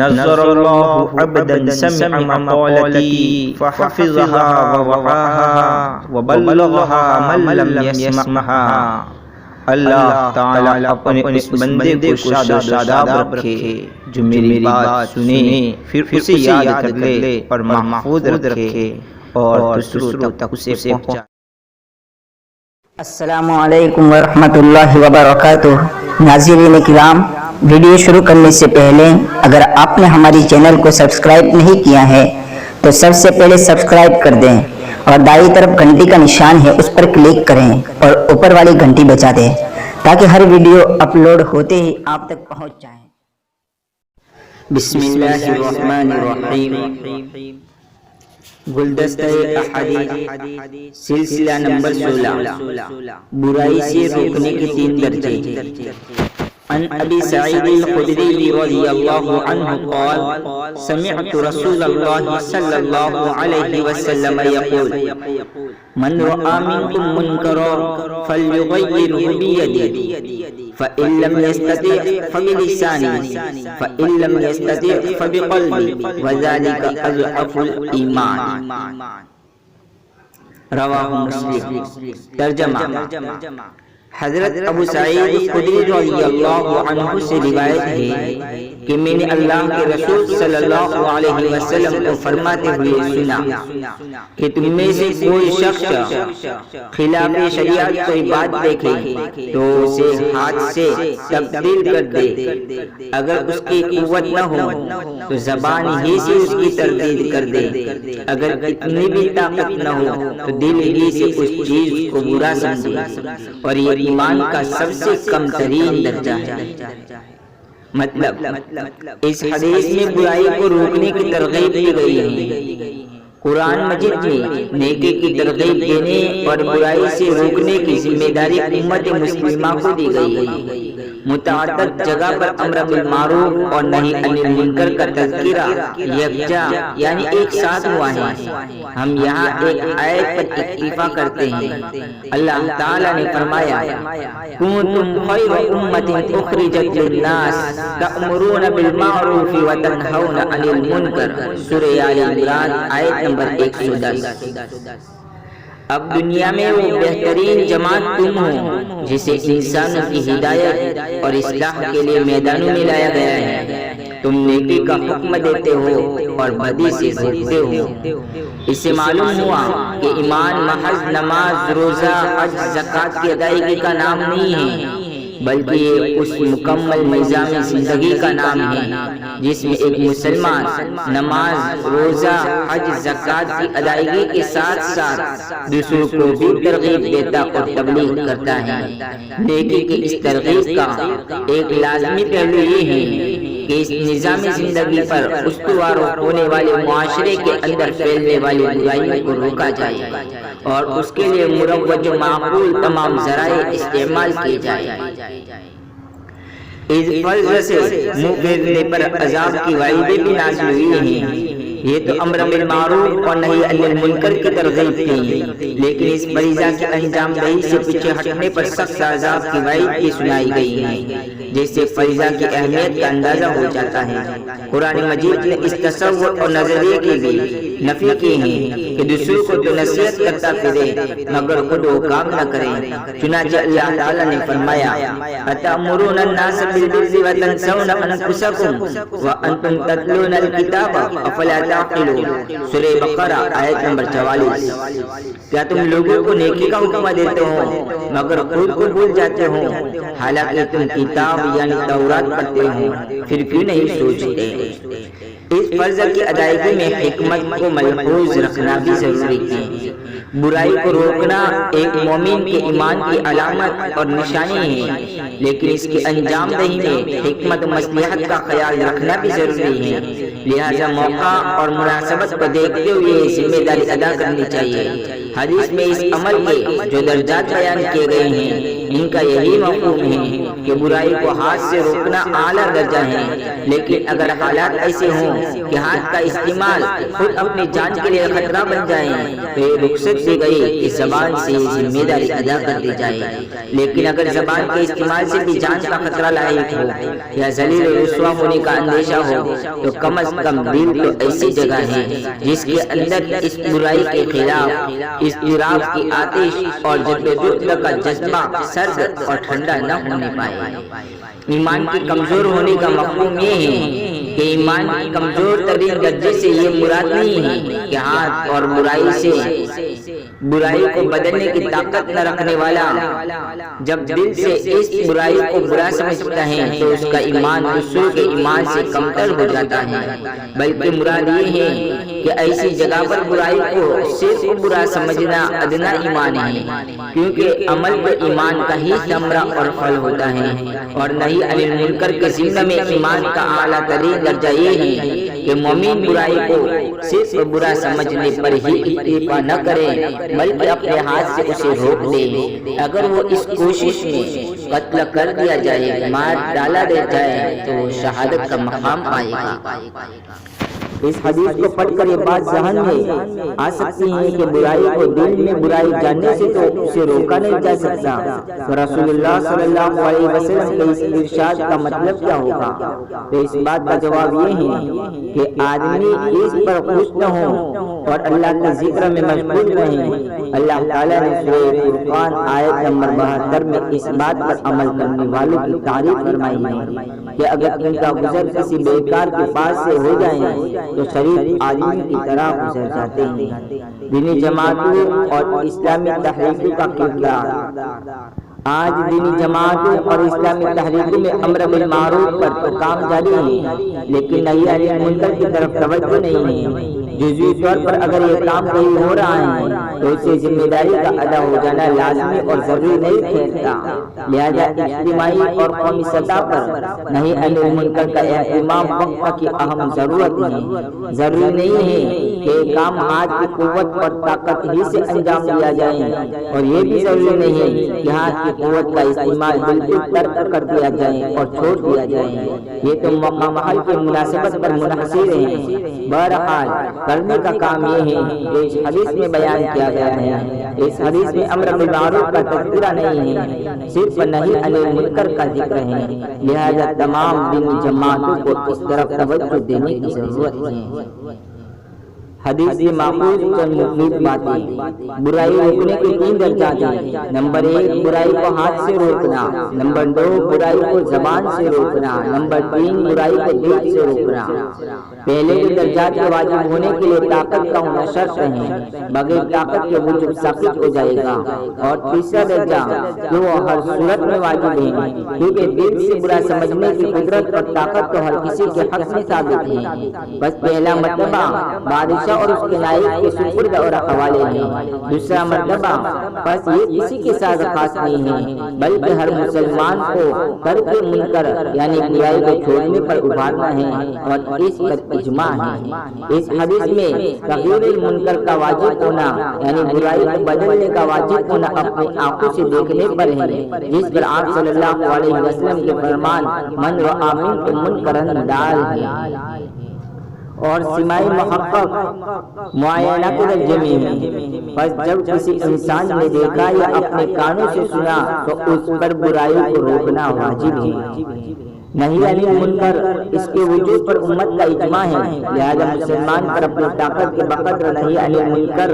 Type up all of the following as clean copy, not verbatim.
نظر اللہ عبدا سمع مقالتی فحفظها ووعاها وبلغها من لم يسمعها۔ اللہ تعالی اپنے اس بندے کو شاد و شاداب رکھے جو میری بات سنے پھر اسے یاد کر لے اور محفوظ رکھے اور دوسروں تک اسے پہنچائے۔ السلام علیکم ورحمۃ اللہ وبرکاتہ۔ ناظرین کرام، ویڈیو شروع کرنے سے پہلے اگر آپ نے ہماری چینل کو سبسکرائب نہیں کیا ہے تو سب سے پہلے سبسکرائب کر دیں اور دائیں طرف گھنٹی کا نشان ہے اس پر کلک کریں اور اوپر والی گھنٹی بجا دیں تاکہ ہر ویڈیو اپلوڈ ہوتے ہی آپ تک پہنچ جائیں۔ بسم اللہ الرحمن الرحیم۔ گلدستہ احادیث سلسلہ نمبر 16، برائی سے روکنے کے 3 درجے۔ عن ابی سعید الخدری رضی اللہ عنہ قال سمعت رسول اللہ صلی اللہ علیہ وسلم یقول من رأى منکم منکرا فلیغیرہ بیدہ فإن لم يستطع فبلسانه فإن لم يستطع فبقلبه وذلك أضعف الإيمان۔ رواہ مسلم۔ ترجمہ، حضرت ابو سعید خدری رضی اللہ عنہ سے روایت ہے کہ میں نے اللہ کے رسول صلی اللہ علیہ وسلم کو فرماتے ہوئے سنا کہ تم میں سے کوئی شخص خلاف شریعت کوئی بات دیکھے تو اسے ہاتھ سے تبدیل کر دے، اگر اس کی قوت نہ ہو تو زبان ہی سے اس کی تردید کر دے، اگر اتنی بھی طاقت نہ ہو تو دل ہی سے اس چیز کو برا سمجھے، اور یہ ایمان کا سب سے کم ترین درجہ ہے۔ مطلب اس حدیث میں برائی کو روکنے کی ترغیب دی گئی ہے۔ قرآن مجید میں نیکی کی ترغیب دینے اور برائی سے روکنے کی ذمہ داری امت مسلمہ کو دی گئی ہے۔ متعدد جگہ پر امر بالمعروف اور نہی عن المنکر کا تذکرہ یکجا یعنی ایک ساتھ ہوا ہے۔ ہم یہاں ایک آیت پر اکتفا کرتے ہیں۔ اللہ تعالیٰ نے فرمایا کنتم خیر امت اخرجت للناس تأمرون بالمعروف وتنہون عن المنکر۔ سورہ آل عمران آیت نمبر 110۔ اب دنیا میں وہ بہترین جماعت تم ہو جسے انسانوں کی ہدایت اور اصلاح کے لیے میدانوں میں لایا گیا ہے۔ تم نیکی کا حکم دیتے ہو اور بدی سے روکتے ہو۔ اس سے معلوم ہوا کہ ایمان محض نماز، روزہ، حج، زکوٰۃ کی ادائیگی کا نام نہیں ہے، بلکہ یہ اس مکمل نظام زندگی کا نام ہے جس میں ایک مسلمان نماز، روزہ، حج، زکوٰۃ کی ادائیگی کے ساتھ ساتھ دوسروں کو بھی ترغیب دیتا اور تبلیغ کرتا ہے۔ نیکی کی اس ترغیب کا ایک لازمی پہلو یہ ہے کہ اس نظام زندگی پر استوار ہونے والے معاشرے کے اندر پھیلنے والی برائیوں کو روکا جائے اور اس کے لیے مروج و معقول تمام ذرائع استعمال کیے جائے۔ اس فرض سے منہ پھیرنے پر عذاب کی وعیدیں بھی نازل ہوئی ہیں۔ یہ تو امر بالمعروف اور نہی عن المنکر کی ترغیب تھی، لیکن اس فریضہ کی انجام دہی سے پیچھے ہٹنے پر سخت عذاب کی وعید بھی سنائی گئی ہے، جس سے فریضہ کی اہمیت کا اندازہ ہو جاتا ہے۔ قرآن مجید نے اس تصور اور نظریے کی بھی نفی کی ہے کہ دوسروں کو تو نصیحت کرتا پھرے مگر خود وہ کام نہ کرے۔ چنانچہ اللہ تعالیٰ نے فرمایا اتأمرون الناس بالبر وتنسون انفسکم وانتم تتلون الکتاب افلا تعقلون۔ سورہ بقرہ آیت نمبر 44۔ کیا تم لوگوں کو نیکی کا حکم دیتے ہو مگر خود کو بھول جاتے ہو، حالانکہ تم کتاب یعنی تورات پڑھتے ہو، پھر کیوں نہیں سوچتے؟ اس فرض کی ادائیگی میں حکمت کو ملحوظ رکھنا بھی ضروری ہے۔ برائی کو روکنا ایک مومن کے ایمان کی علامت اور نشانی ہے، لیکن اس کی انجام دہی میں حکمت و مصلحت کا خیال رکھنا بھی ضروری ہے۔ لہذا موقع اور مناسبت کو دیکھتے ہوئے ذمہ داری ادا کرنی چاہیے۔ حدیث میں اس عمل کے جو درجات بیان کیے گئے ہیں ان کا یہی مفہوم ہے کہ برائی کو ہاتھ سے روکنا اعلیٰ درجہ ہے، لیکن اگر حالات ایسے ہوں کہ ہاتھ کا استعمال خود اپنی جان کے لیے خطرہ بن جائے تو یہ رخصت دی گئی کہ زبان سے ذمہ داری ادا کر دی جائے، لیکن اگر زبان کے استعمال سے بھی جان کا خطرہ لاحق ہو یا ذلیل و رسوا ہونے کا اندیشہ ہو تو کم از کم دل تو ایسی جگہ ہے جس کے اندر اس برائی کے خلاف اضطراب کی آتش اور جدوجہد کا جذبہ سرد اور ٹھنڈا نہ ہونے پائے۔ ایمان کی کمزور ہونے کا مفہوم یہ ہے کہ ایمان کی کمزور ترین درجے سے یہ مراد نہیں ہے کہ ہاتھ اور برائی کو بدلنے کی طاقت نہ رکھنے والا جب دل سے اس برائی کو برا سمجھتا ہے تو اس کا ایمان دوسروں کے ایمان سے کمتر ہو جاتا ہے، بلکہ مراد یہ ہے کہ ایسی جگہ پر برائی کو صرف برا سمجھنا ادنا ایمان ہے، کیونکہ عمل تو ایمان کا ہی ثمرہ اور پھل ہوتا ہے، اور نہی عن المنکر کے ضمن میں ایمان کا اعلیٰ ترین درجہ یہ ہے کہ مومن برائی کو صرف برا سمجھنے پر ہی اکتفا نہ کرے بلکہ اپنے ہاتھ سے اسے روک دے۔ اگر وہ اس کوشش میں قتل کر دیا جائے، مار ڈالا دے جائے تو وہ شہادت کا مقام پائے گا۔ اس حدیث کو پڑھ کر یہ بات ذہن میں آ سکتی ہے کہ برائی کو دل میں برائی جاننے سے تو اسے روکا نہیں جا سکتا، تو رسول اللہ صلی اللہ علیہ وسلم کے اس ارشاد کا مطلب کیا ہوگا؟ تو اس بات کا جواب یہ ہے کہ آدمی اس پر خوش نہ ہو اور اللہ کے ذکر میں مشغول رہیں۔ اللہ تعالیٰ نے سورہ فرقان آیت نمبر 72 میں اس بات پر عمل کرنے والوں کی تعریف فرمائی ہے کہ اگر ان کا گزر کسی بیکار کے پاس سے ہو جائے تو شریف آدمی کی طرح گزر جاتے ہیں۔ دینی جماعتوں اور اسلامی تحریکوں کا کردار۔ آج دینی جماعتوں اور اسلامی تحریکوں میں امر بالمعروف پر تو کام جاری ہے، لیکن نہی عن المنکر کی طرف توجہ نہیں ہے۔ جزوی طور پر اگر یہ کام نہیں ہو رہا ہے تو اسے ذمہ داری کا ادا ہو جانا لازمی اور ضروری نہیں ٹھہرتا، لہذا اجتماعی اور قومی سطح پر نہی عن المنکر کا اہتمام وقت کی اہم ضرورت ہے۔ ضروری نہیں ہے کہ کام ہاتھ کی قوت اور طاقت ہی سے انجام دیا جائے، اور یہ بھی ضروری نہیں ہے کہ ہاتھ کی قوت کا استعمال بالکل ترک کر دیا جائے اور چھوڑ دیا جائے، یہ تو موقع محل کی مناسبت پر منحصر ہے۔ بہرحال کرنے کا کام یہ ہے جو اس حدیث میں بیان کیا گیا ہے۔ اس حدیث میں امر بالمعروف کا تذکرہ نہیں ہے، صرف نہی عن المنکر کا ذکر ہے، لہذا تمام دینی جماعتوں کو اس طرف توجہ دینے کی ضرورت ہے۔ حدیث سے ماخوذ چند مفید باتیں۔ برائی روکنے کے 3 درجات ہیں۔ نمبر 1 برائی کو ہاتھ سے روکنا، نمبر 2 برائی کو زبان سے روکنا، نمبر 3 برائی کو دل سے روکنا۔ پہلے کے درجات کے واجب ہونے کے لیے طاقت کا ہونا شرط ہے، بغیر طاقت کے وجوب ساقط ہو جائے گا۔ اور تیسرا درجہ جو وہ ہر صورت میں واجب ہے، کیونکہ دل سے برا سمجھنے کی قدرت اور طاقت تو ہر کسی کے حق میں ثابت ہے۔ بس پہلا مرتبہ بادشاہ اور اس کے نائب کے سپرد اور حوالے ہیں، دوسرا مرتبہ بس یہ کسی کے ساتھ خاص نہیں ہے، بلکہ ہر مسلمان کو ترک منکر یعنی برائی کو چھوڑنے پر ابھارنا ہے، اور اس پر اجماع ہے۔ اس حدیث میں تغییر المنکر کا واجب ہونا یعنی برائی کو بدلنے کا واجب ہونا اپنی آنکھوں سے دیکھنے پر ہے، جس پر آپ صلی اللہ علیہ وسلم کے فرمان من رأى منکم منکرا ڈال ہے، اور سماعی محقق معائنہ کے درجے میں ہے۔ بس جب کسی انسان نے دیکھا یا اپنے کانوں سے سنا تو اس پر برائی کو روکنا واجب ہے۔ نہی عن المنکر اس کے وجود پر امت کا اجماع ہے، لہذا مسلمان پر اپنی طاقت کے بقدر نہی عن المنکر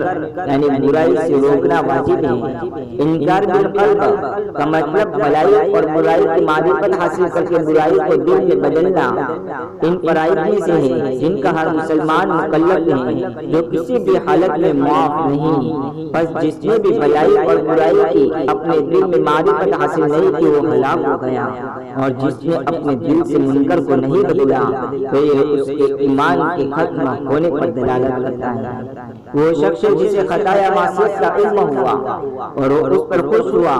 یعنی برائی سے روکنا واجب ہے۔ انکار بالقلب کا مطلب بھلائی اور برائی کی معرفت حاصل کر کے برائی کو دل میں بدلنا ان فرائض میں سے ہے جن کا ہر مسلمان مکلف ہے، جو کسی بھی حالت میں معاف نہیں۔ بس جس نے بھی بھلائی اور برائی کی اپنے دل میں معرفت حاصل نہیں کی وہ ہلاک ہو گیا، اور جس نے اپنے اپنے دل سے منکر کو نہیں بدلا تو یہ اس کے ایمان کے ختم ہونے پر دلالت کرتا ہے۔ وہ شخص جسے خطا یا معصیت کا علم ہوا اور وہ اس پر خوش ہوا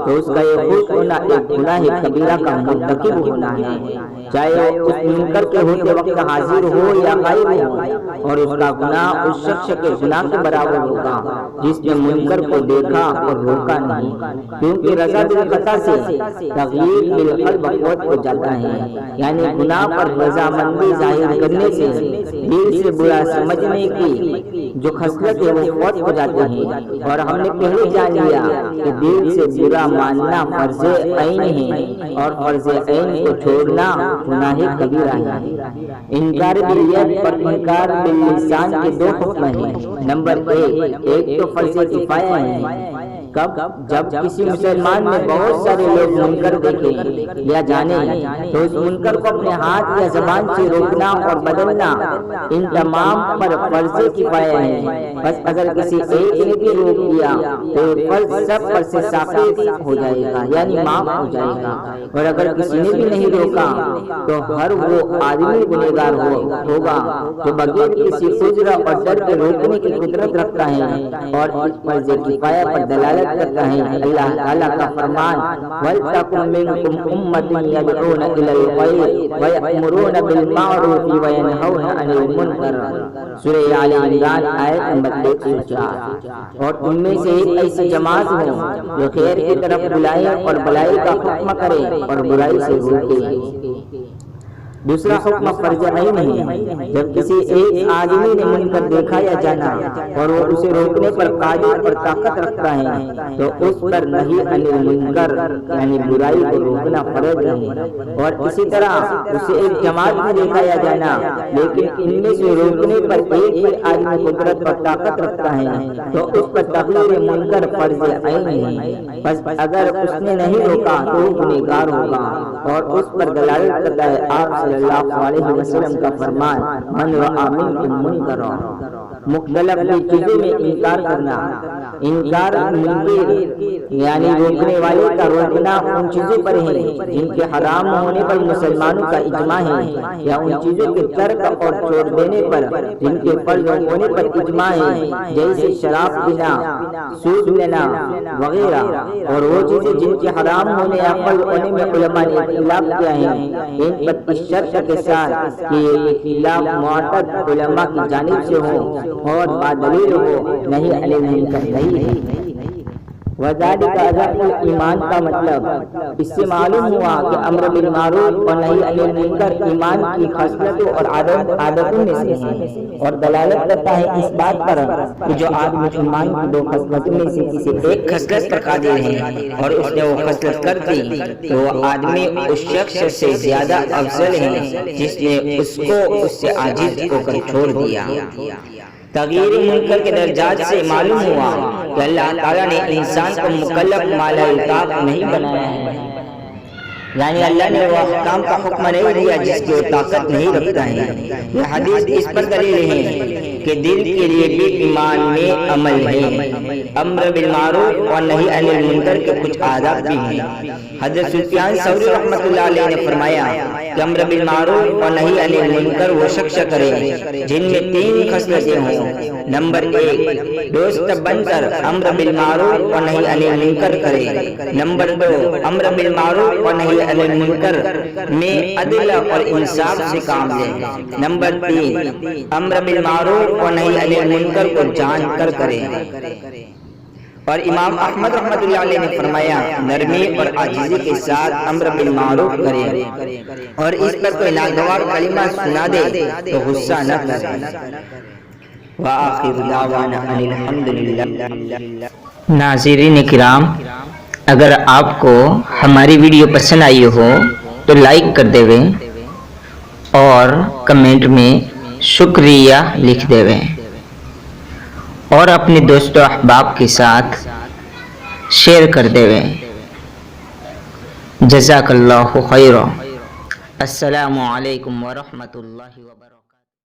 تو اس کا یہ خوش ہونا ایک گناہ کبیرہ کا مرتکب ہونا ہے، چاہے وہ اس منکر کے ہوتے وقت حاضر ہو یا غائب ہو، اور اس کا گناہ اس شخص کے گناہ کے برابر ہوگا جس نے منکر کو دیکھا اور روکا نہیں، کیونکہ رضا بالخطا سے تغییر بالقلب قوت ہو جاتا ہے، یعنی گناہ پر رضامندی ظاہر کرنے سے دل سے برا سمجھنے کی جو خصلت ہے وہ فوت ہو جاتے ہیں۔ اور ہم نے پہلے جان لیا کہ دل سے برا ماننا فرض عین ہے اور فرض عین کو چھوڑنا گناہ کبیرہ ہے۔ انکار بالیت اور انکار باللسان کے دو حکم ہیں۔ نمبر ایک تو فرض کفایہ ہے، کب جب کسی مسلمان میں بہت سارے لوگ منکر دیکھیں یا جانیں تو اس منکر کو اپنے ہاتھ یا زبان سے روکنا اور بدلنا ان تمام پر فرض کفایہ ہے۔ بس اگر کسی ایک نے بھی روک دیا تو فرض سب پر سے ساقط ہو جائے گا، یعنی معاف ہو جائے گا، اور اگر کسی نے بھی نہیں روکا تو ہر وہ آدمی گنہگار ہوگا جو بغیر کسی عذر اور ڈر کے روکنے کی قدرت رکھتا ہے اور اس فرض کفایہ پر دلالت کرتا ہے۔ اللہ تعالیٰ کا فرمان وَلْتَكُن مِّنكُمْ أُمَّةٌ يَدْعُونَ إِلَى الْخَيْرِ وَيَأْمُرُونَ بِالْمَعْرُوفِ وَيَنْهَوْنَ عَنِ الْمُنكَرِ، سورہ آل عمران آیت نمبر 104۔ اور ان میں سے ایک ایسی جماعت ہو جو خیر کی طرف بلائے اور بلائی کا حکم کرے اور برائی سے روکے۔ دوسرا حکم فرض عین ہے، جب کسی ایک آدمی نے منکر دیکھا یا جانا اور وہ اسے روکنے پر قادر اور طاقت رکھتا ہے تو اس پر نہی عن المنکر یعنی برائی کو روکنا فرض ہے۔ اور اسی طرح اسے ایک جماعت میں دیکھا یا جانا لیکن ان میں سے روکنے پر ایک ہی آدمی قدرت اور طاقت رکھتا ہے تو اس پر تغییر منکر فرض عین ہے۔ بس اگر اس نے نہیں روکا تو وہ گنہگار ہوگا، اور اس پر دلالت کرتا ہے آپ صلی اللہ علیہ وسلم کا فرمان من رأى منکم منکرا، مختلف چیزوں میں انکار کرنا۔ انکار منکر یعنی روکنے والے کا روکنا ان چیزوں پر ہے جن کے حرام ہونے پر مسلمانوں کا اجماع ہے، یا ان چیزوں کے ترک اور چھوڑ دینے پر جن کے فرض ہونے پر اجماع ہے، جیسے شراب پینا، سود لینا وغیرہ۔ اور وہ چیزیں جن کے حرام ہونے یا فرض ہونے میں علماء نے اختلاف کیا ہے، ان پر اس شرط کے ساتھ کہ یہ اختلاف معتبر علماء کی جانب سے ہو اور بادلیل ہو، نہیں علی المنکر نہیں ہے۔ وذالک اضافہ ایمان کا مطلب اس سے معلوم ہوا کہ امر بالمعروف اور نہی عن المنکر ایمان کی خصلتوں اور عادتوں میں سے ہے، اور دلالت کرتا ہے اس بات پر کہ جو آدمی ایمان کی دو خصلتوں میں سے کسی ایک خصلت پر قادر ہے اور اس نے وہ خصلت کر دی تو وہ آدمی اس شخص سے زیادہ افضل ہے جس نے اس کو اس سے عاجز ہو کر چھوڑ دیا۔ تغییر منکر کے درجات سے معلوم ہوا کہ اللہ تعالیٰ نے انسان کو مکلف مالا الطاف نہیں بنایا ہے، یعنی اللہ نے وہ احکام کا حکم نہیں دیا جس کی وہ طاقت نہیں رکھتا ہے۔ یہ حدیث اس پر دلیل ہے کہ دل کے لیے بھی ایمان میں عمل ہے۔ امر بالمعروف اور نہی عن المنکر کے کچھ آداب بھی ہیں۔ حضرت سفیان ثوری رحمۃ اللہ علیہ نے فرمایا کہ امر بالمعروف اور نہی عن المنکر وہ شخص کرے جن میں تین خصلتیں ہوں۔ نمبر 1 دوست بن کر امر بالمعروف اور نہی عن المنکر کرے۔ نمبر 2 امر بالمعروف اور نہی عن المنکر میں عدل اور انصاف سے کام لے۔ نمبر 3 امر بالمعروف اور نہی عن المنکر کو جان کر کرے۔ اور امام احمد رحمۃ اللہ علیہ نے فرمایا نرمی اور عاجزی کے ساتھ امر بالمعروف کرے، اور اس پر کوئی ناگوار کلمہ سنا دے تو غصہ نہ کرے۔ وآخر دعوانا ان الحمدللہ۔ ناظرین کرام، اگر آپ کو ہماری ویڈیو پسند آئی ہو تو لائک کر دے اور کمنٹ میں شکریہ لکھ دے اور اپنے دوستوں احباب کے ساتھ شیئر کر دے۔ جزاک اللہ خیرا۔ السلام علیکم ورحمۃ اللہ وبرکاتہ۔